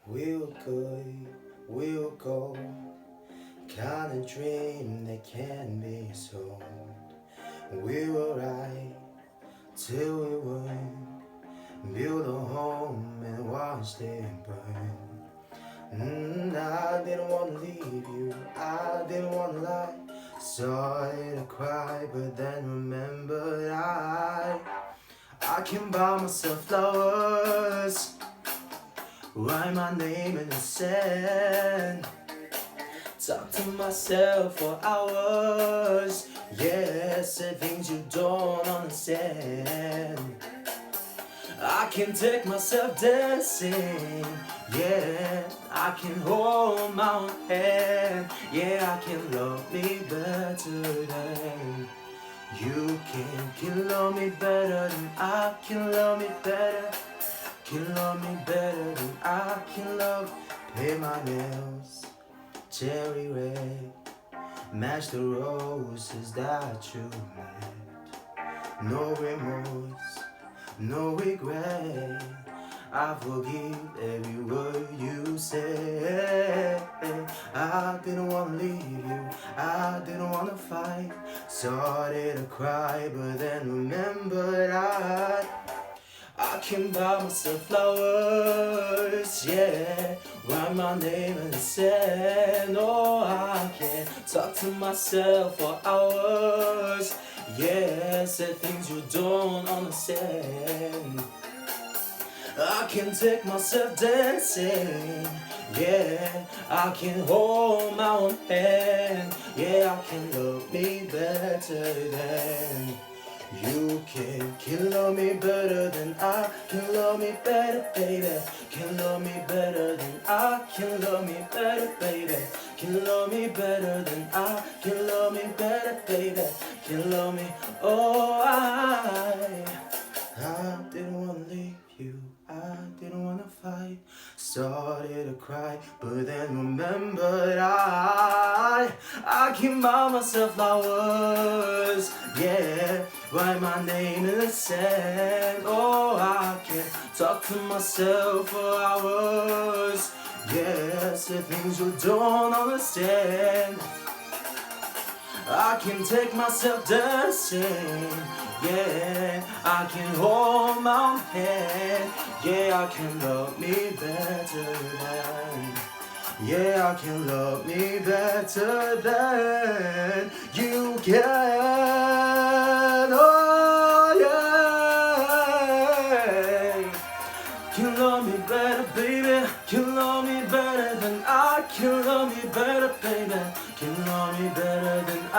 We'll go, we'll go. Kind of dream that can be sold. We will ride till we win. Build a home and watch it burn. I didn't want to leave you, I didn't want to lie. Started to cry, but then remembered I can buy myself flowers, write my name in the sand, talk to myself for hours. Yeah, say things you don't understand. I can take myself dancing. Yeah, I can hold my own hand. Yeah, I can love me better than you can love me better than I can love me better. Can love me better than I can love. Paint my nails cherry red, match the roses that you met. No remorse, no regret. I forgive every word you said. I didn't want to leave you, I didn't want to fight. Started to cry, but then remembered I can buy myself flowers, yeah. Write my name in the sand. Oh, I can talk to myself for hours, yeah. Say things you don't understand. I can take myself dancing, yeah. I can hold my own hand, yeah. I can love me better than you can love me better than I can love me better, baby. Can love me better than I can love me better, baby. Can love me better than I can love me better, baby. Can love me, oh, I didn't want to leave you, I didn't want to fight. Started to cry, but then remembered I can buy myself flowers, yeah. Write my name in the sand. Oh, I can talk to myself for hours, yeah. Say things you don't understand. I can take myself dancing, yeah. I can hold my own hand, yeah. I can love me better than, yeah. I can love me better than you can, oh yeah. Can love me better, baby. Can love me better than I can love me better, baby. Can love me better than I